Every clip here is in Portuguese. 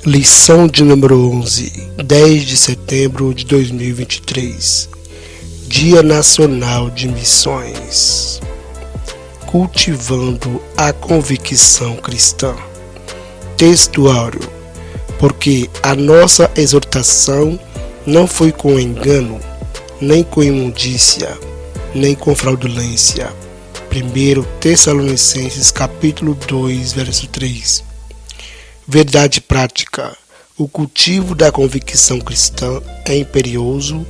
Lição de número 11, 10 de setembro de 2023, Dia Nacional de Missões. Cultivando a convicção cristã. Textuário: porque a nossa exortação não foi com engano, nem com imundícia, nem com fraudulência. 1 Tessalonicenses capítulo 2, verso 3. Verdade prática: o cultivo da convicção cristã é imperioso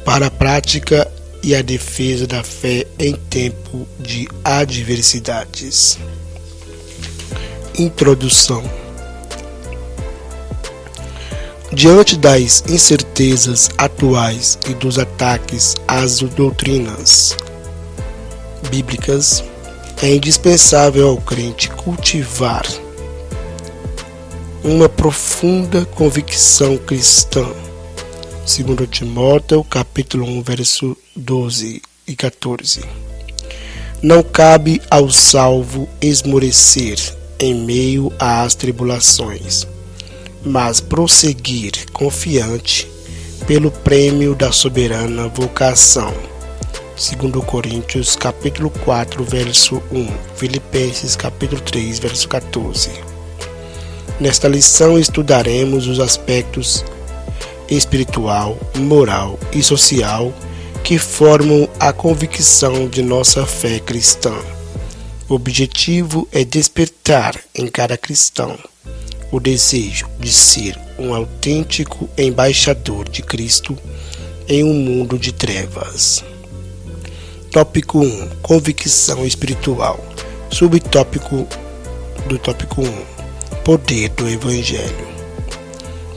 para a prática e a defesa da fé em tempo de adversidades. Introdução. Diante das incertezas atuais e dos ataques às doutrinas bíblicas, é indispensável ao crente cultivar uma profunda convicção cristã. 2 Timóteo, capítulo 1, verso 12 e 14. Não cabe ao salvo esmorecer em meio às tribulações, mas prosseguir confiante pelo prêmio da soberana vocação. 2 Coríntios, capítulo 4, verso 1. Filipenses, capítulo 3, verso 14. Nesta lição estudaremos os aspectos espiritual, moral e social que formam a convicção de nossa fé cristã. O objetivo é despertar em cada cristão o desejo de ser um autêntico embaixador de Cristo em um mundo de trevas. Tópico 1. Convicção espiritual. Subtópico do tópico 1. Poder do Evangelho.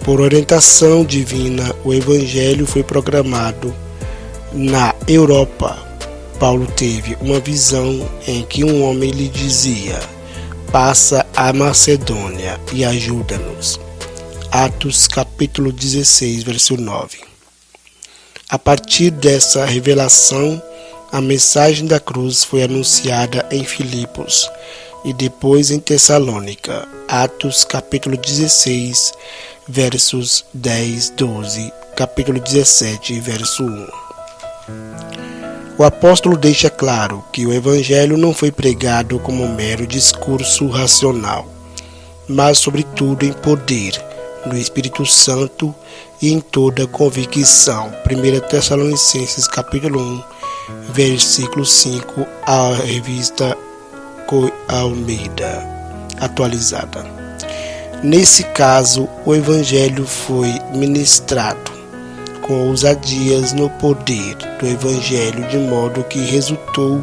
Por orientação divina, o Evangelho foi programado na Europa. Paulo teve uma visão em que um homem lhe dizia: passa a Macedônia e ajuda-nos. Atos capítulo 16, verso 9. A partir dessa revelação, a mensagem da cruz foi anunciada em Filipos e depois em Tessalônica. Atos capítulo 16, versos 10, 12, capítulo 17, verso 1. O apóstolo deixa claro que o Evangelho não foi pregado como um mero discurso racional, mas sobretudo em poder, no Espírito Santo e em toda convicção. 1 Tessalonicenses capítulo 1, versículo 5, a revista Almeida atualizada. Nesse caso, o Evangelho foi ministrado com ousadias no poder do Evangelho, de modo que resultou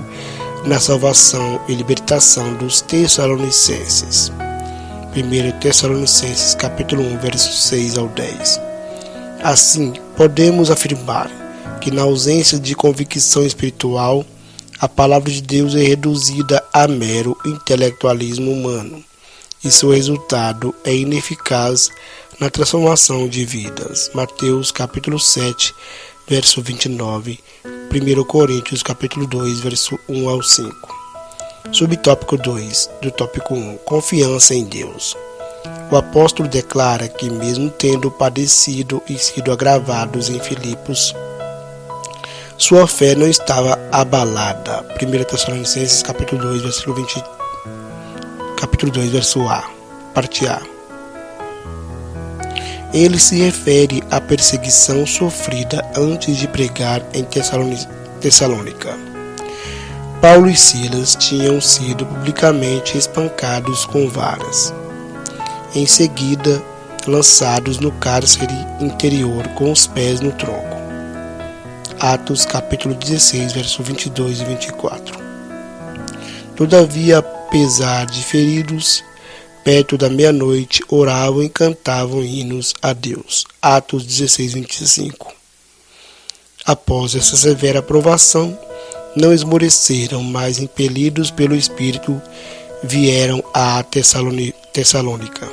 na salvação e libertação dos Tessalonicenses. 1 Tessalonicenses capítulo 1, versos 6 ao 10. Assim, podemos afirmar que na ausência de convicção espiritual, a palavra de Deus é reduzida a mero intelectualismo humano, e seu resultado é ineficaz na transformação de vidas. Mateus capítulo 7, verso 29, 1 Coríntios capítulo 2, verso 1 ao 5. Subtópico 2 do tópico 1. Confiança em Deus. O apóstolo declara que, mesmo tendo padecido e sido agravados em Filipos, sua fé não estava abalada. 1 Tessalonicenses capítulo 2, versículo 20, capítulo 2, verso A, parte A. Ele se refere à perseguição sofrida antes de pregar em Tessalônica. Paulo e Silas tinham sido publicamente espancados com varas. Em seguida, lançados no cárcere interior com os pés no tronco. Atos capítulo 16, versos 22 e 24. Todavia, apesar de feridos, perto da meia-noite, oravam e cantavam hinos a Deus. Atos 16, 25. Após essa severa provação, não esmoreceram, mas impelidos pelo Espírito, vieram a Tessalônica.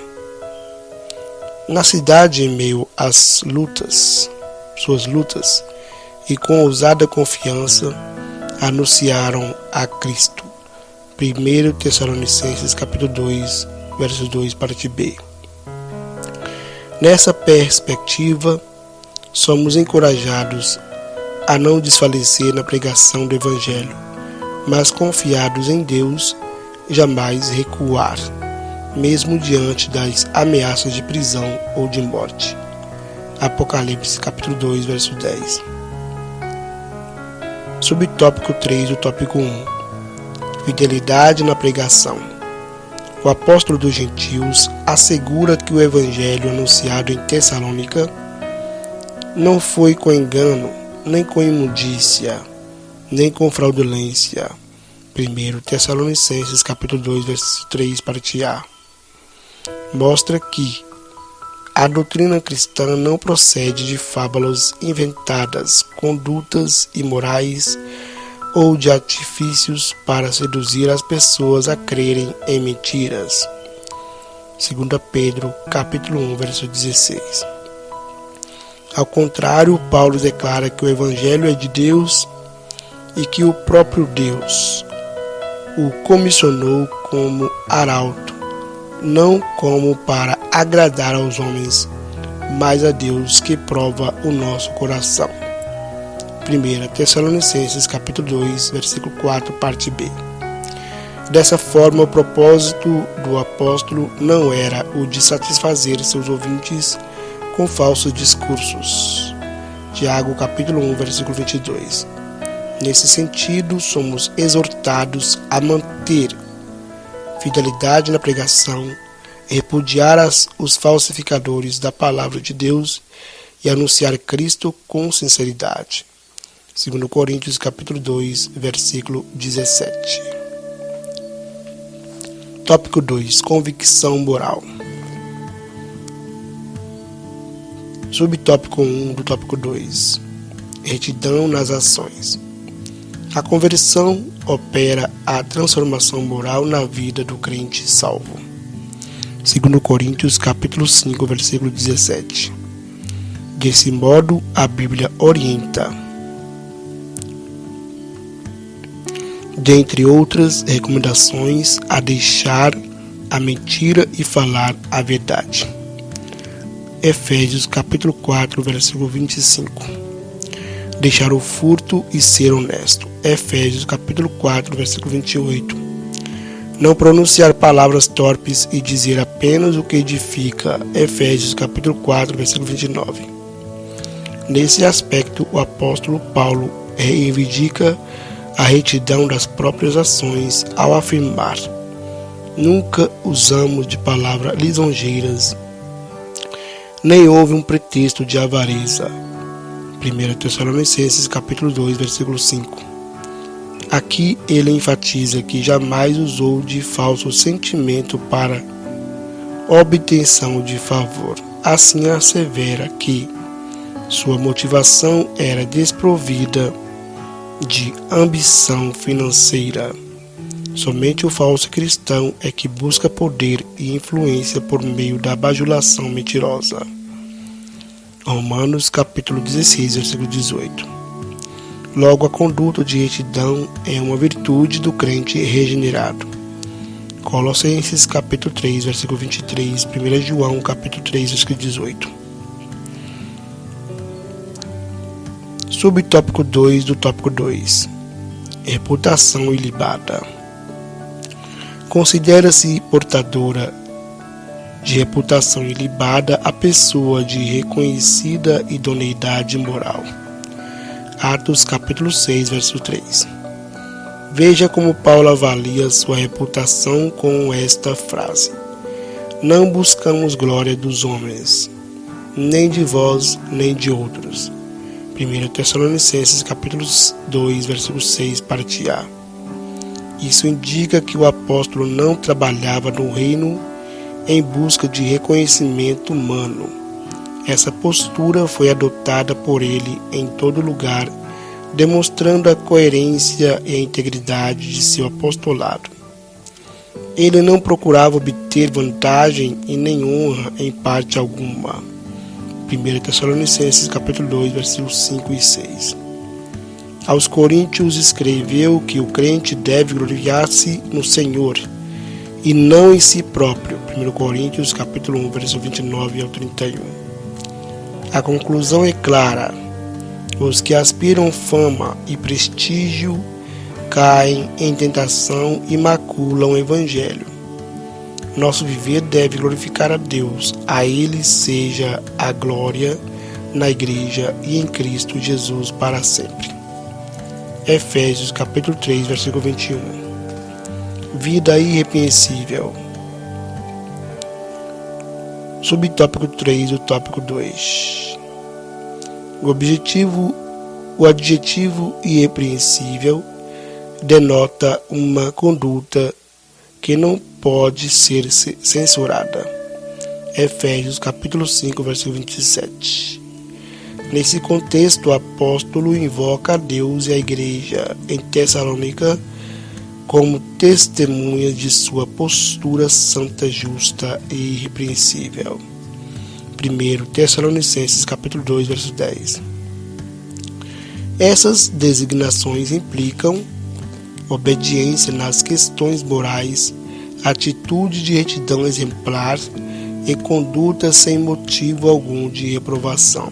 Na cidade, em meio às suas lutas, e com ousada confiança, anunciaram a Cristo. 1 Tessalonicenses capítulo 2, versos 2, parte B. Nessa perspectiva, somos encorajados a não desfalecer na pregação do Evangelho, mas confiados em Deus, jamais recuar, mesmo diante das ameaças de prisão ou de morte. Apocalipse capítulo 2, verso 10. Subtópico 3 do tópico 1. Fidelidade na pregação. O apóstolo dos gentios assegura que o evangelho anunciado em Tessalônica não foi com engano, nem com imundícia, nem com fraudulência. 1 Tessalonicenses capítulo 2, verso 3, parte A. Mostra que a doutrina cristã não procede de fábulas inventadas, condutas imorais ou de artifícios para seduzir as pessoas a crerem em mentiras. 2 Pedro, capítulo 1, verso 16. Ao contrário, Paulo declara que o Evangelho é de Deus e que o próprio Deus o comissionou como arauto, não como para agradar aos homens, mas a Deus que prova o nosso coração. 1 Tessalonicenses capítulo 2, versículo 4, parte B. Dessa forma, o propósito do apóstolo não era o de satisfazer seus ouvintes com falsos discursos. Tiago capítulo 1, versículo 22. Nesse sentido, somos exortados a manter fidelidade na pregação, repudiar os falsificadores da palavra de Deus e anunciar Cristo com sinceridade. 2 Coríntios capítulo 2, versículo 17. Tópico 2. Convicção moral. Subtópico 1 do tópico 2. Retidão nas ações. A conversão opera a transformação moral na vida do crente salvo. 2 Coríntios capítulo 5, versículo 17. Desse modo, a Bíblia orienta, dentre outras recomendações, a deixar a mentira e falar a verdade. Efésios capítulo 4, versículo 25. Deixar o furto e ser honesto. Efésios capítulo 4, versículo 28. Não pronunciar palavras torpes e dizer apenas o que edifica. Efésios capítulo 4, versículo 29. Nesse aspecto, o apóstolo Paulo reivindica a retidão das próprias ações ao afirmar: nunca usamos de palavras lisonjeiras, nem houve um pretexto de avareza. 1 Tessalonicenses capítulo 2, versículo 5. Aqui ele enfatiza que jamais usou de falso sentimento para obtenção de favor. Assim assevera que sua motivação era desprovida de ambição financeira. Somente o falso cristão é que busca poder e influência por meio da bajulação mentirosa. Romanos capítulo 16, versículo 18. Logo, a conduta de retidão é uma virtude do crente regenerado. Colossenses capítulo 3, versículo 23, 1 João capítulo 3, versículo 18. Subtópico 2 do tópico 2. Reputação ilibada. Considera-se portadora de reputação ilibada a pessoa de reconhecida idoneidade moral. Atos capítulo 6, verso 3. Veja como Paulo avalia sua reputação com esta frase: não buscamos glória dos homens, nem de vós, nem de outros. 1 Tessalonicenses capítulo 2, versículo 6, parte A. Isso indica que o apóstolo não trabalhava no reino em busca de reconhecimento humano. Essa postura foi adotada por ele em todo lugar, demonstrando a coerência e a integridade de seu apostolado. Ele não procurava obter vantagem e nem honra em parte alguma. 1 Tessalonicenses capítulo 2, versículos 5 e 6. Aos Coríntios escreveu que o crente deve gloriar-se no Senhor e não em si próprio. 1 Coríntios capítulo 1, verso 29 ao 31. A conclusão é clara. Os que aspiram fama e prestígio caem em tentação e maculam o Evangelho. Nosso viver deve glorificar a Deus. A Ele seja a glória na Igreja e em Cristo Jesus para sempre. Efésios capítulo 3, versículo 21. Vida irrepreensível. Subtópico 3 do tópico 2. O adjetivo irrepreensível denota uma conduta que não pode ser censurada. Efésios capítulo 5, versículo 27. Nesse contexto, o apóstolo invoca a Deus e a igreja em Tessalônica como testemunhas de sua postura santa, justa e irrepreensível. 1 Tessalonicenses capítulo 2, verso 10. Essas designações implicam obediência nas questões morais, atitude de retidão exemplar e conduta sem motivo algum de reprovação.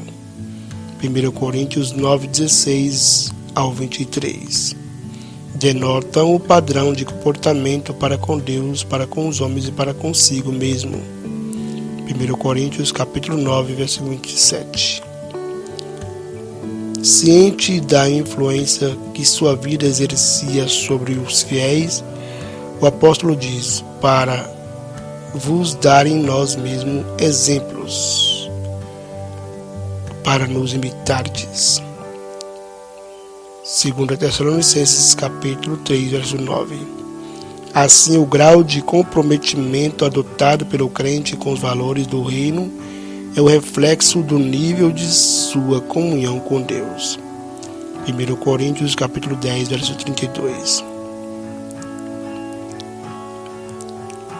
1 Coríntios 9, 16 ao 23. Denotam o padrão de comportamento para com Deus, para com os homens e para consigo mesmo. 1 Coríntios capítulo 9, versículo 27. Ciente da influência que sua vida exercia sobre os fiéis, o apóstolo diz: para vos dar em nós mesmos exemplos, para nos imitardes. 2 Tessalonicenses capítulo 3, verso 9. Assim, o grau de comprometimento adotado pelo crente com os valores do reino é o reflexo do nível de sua comunhão com Deus. 1 Coríntios capítulo 10, verso 32.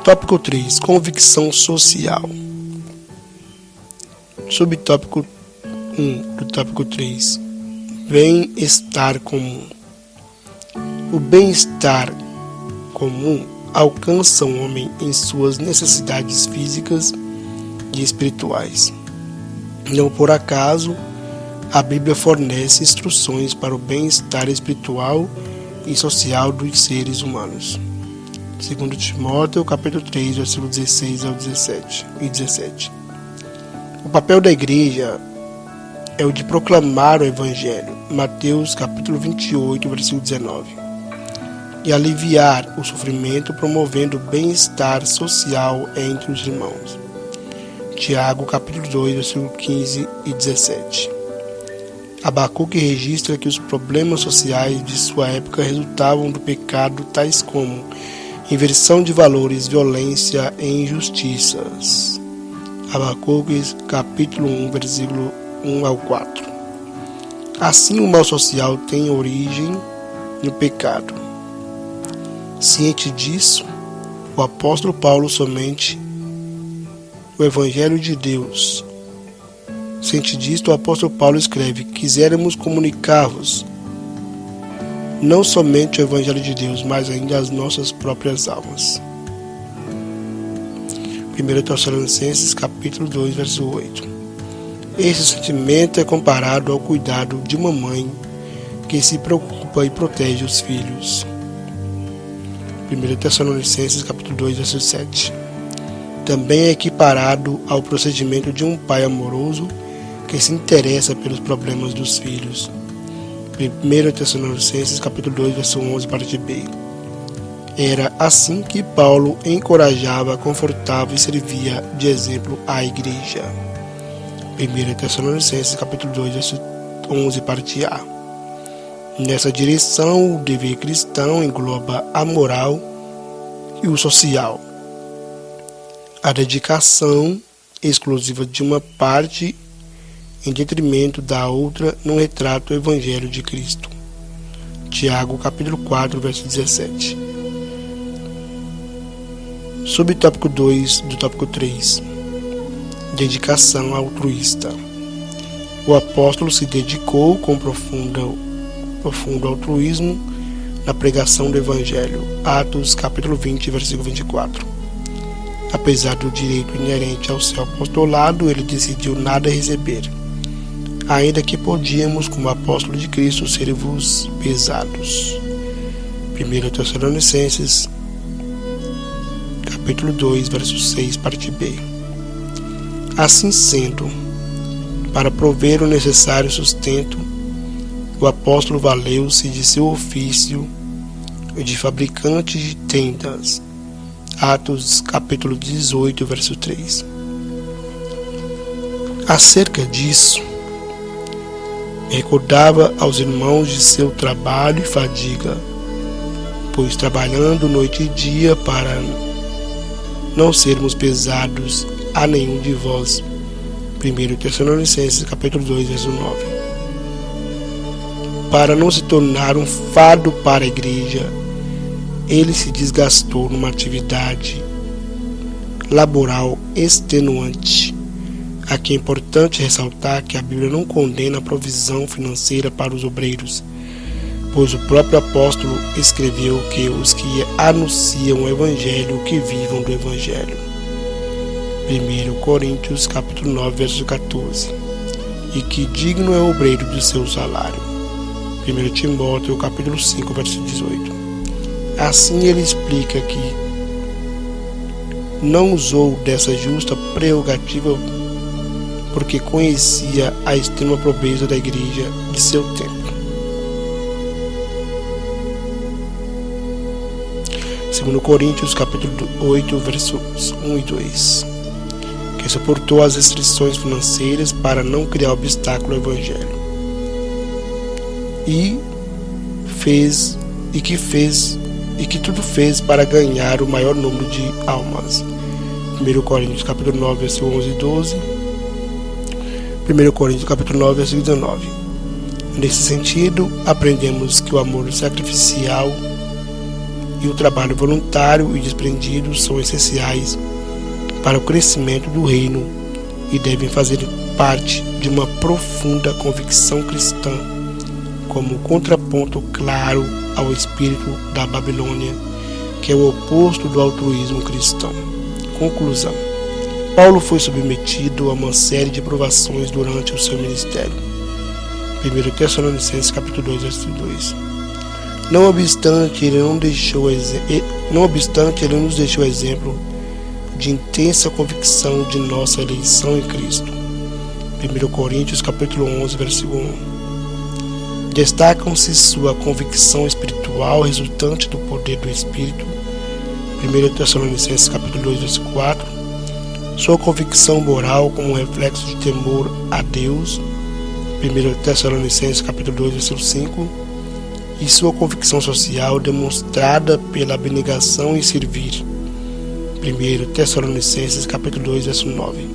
Tópico 3. Convicção social. Subtópico 1 do tópico 3. Bem-estar comum. O bem-estar comum alcança o homem em suas necessidades físicas e espirituais. Não por acaso, a Bíblia fornece instruções para o bem-estar espiritual e social dos seres humanos. 2 Timóteo, capítulo 3, versículos 16 ao 17. O papel da igreja é o de proclamar o Evangelho, Mateus, capítulo 28, versículo 19. E aliviar o sofrimento, promovendo o bem-estar social entre os irmãos. Tiago, capítulo 2, versículo 15 e 17. Abacuque registra que os problemas sociais de sua época resultavam do pecado, tais como inversão de valores, violência e injustiças. Abacuque, capítulo 1, versículo 1 ao 4. Assim, o mal social tem origem no pecado. Ciente disso, o apóstolo Paulo somente o Evangelho de Deus. Ciente disto, o apóstolo Paulo escreve: quiséramos comunicar-vos não somente o Evangelho de Deus, mas ainda as nossas próprias almas. 1 Tessalonicenses capítulo 2, verso 8. Esse sentimento é comparado ao cuidado de uma mãe que se preocupa e protege os filhos. 1 Tessalonicenses capítulo 2, verso 7. Também é equiparado ao procedimento de um pai amoroso que se interessa pelos problemas dos filhos. 1 Tessalonicenses capítulo 2, verso 11, parte B. Era assim que Paulo encorajava, confortava e servia de exemplo à igreja. 1 Tessalonicenses capítulo 2, verso 11, parte A. Nessa direção, o dever cristão engloba a moral e o social. A dedicação exclusiva de uma parte em detrimento da outra não retrata o Evangelho de Cristo. Tiago, capítulo 4, verso 17. Subtópico 2 do tópico 3. Dedicação altruísta. O apóstolo se dedicou com profundo altruísmo na pregação do Evangelho. Atos capítulo 20, versículo 24. Apesar do direito inerente ao seu apostolado, ele decidiu nada receber, ainda que podíamos, como apóstolo de Cristo, ser-vos pesados. 1 Tessalonicenses, capítulo 2, verso 6, parte B. Assim sendo, para prover o necessário sustento, o apóstolo valeu-se de seu ofício de fabricante de tendas. Atos capítulo 18, verso 3. Acerca disso, recordava aos irmãos de seu trabalho e fadiga, pois trabalhando noite e dia para não sermos pesados a nenhum de vós. 1 Tessalonicenses capítulo 2, verso 9. Para não se tornar um fardo para a igreja, ele se desgastou numa atividade laboral extenuante. Aqui é importante ressaltar que a Bíblia não condena a provisão financeira para os obreiros, pois o próprio apóstolo escreveu que os que anunciam o Evangelho que vivam do Evangelho. 1 Coríntios capítulo 9, verso 14. E que digno é o obreiro do seu salário. 1 Timóteo capítulo 5, verso 18. Assim ele explica que não usou dessa justa prerrogativa porque conhecia a extrema pobreza da igreja de seu tempo. 2 Coríntios capítulo 8, versos 1 e 2. Que suportou as restrições financeiras para não criar obstáculo ao Evangelho. E que tudo fez para ganhar o maior número de almas. 1 Coríntios capítulo 9, versículo 11 e 12. 1 Coríntios capítulo 9, versículo 19. Nesse sentido, aprendemos que o amor sacrificial e o trabalho voluntário e desprendido são essenciais para o crescimento do reino e devem fazer parte de uma profunda convicção cristã, como contraponto claro ao espírito da Babilônia, que é o oposto do altruísmo cristão. Conclusão. Paulo foi submetido a uma série de provações durante o seu ministério. 1 Tessalonicenses capítulo 2, verso 2. Não obstante, ele nos deixou exemplo de intensa convicção de nossa eleição em Cristo. 1 Coríntios capítulo 11, versículo 1. Destacam-se sua convicção espiritual resultante do poder do Espírito, 1 Tessalonicenses capítulo 2, versículo 4, sua convicção moral como reflexo de temor a Deus, 1 Tessalonicenses capítulo 2, versículo 5, e sua convicção social demonstrada pela abnegação em servir, 1 Tessalonicenses capítulo 2, versículo 9.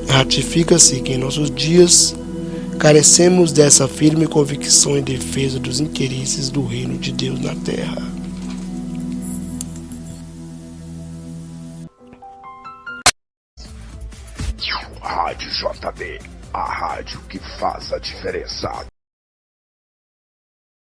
Ratifica-se que em nossos dias carecemos dessa firme convicção em defesa dos interesses do reino de Deus na terra. Rádio JB, a rádio que faz a diferença.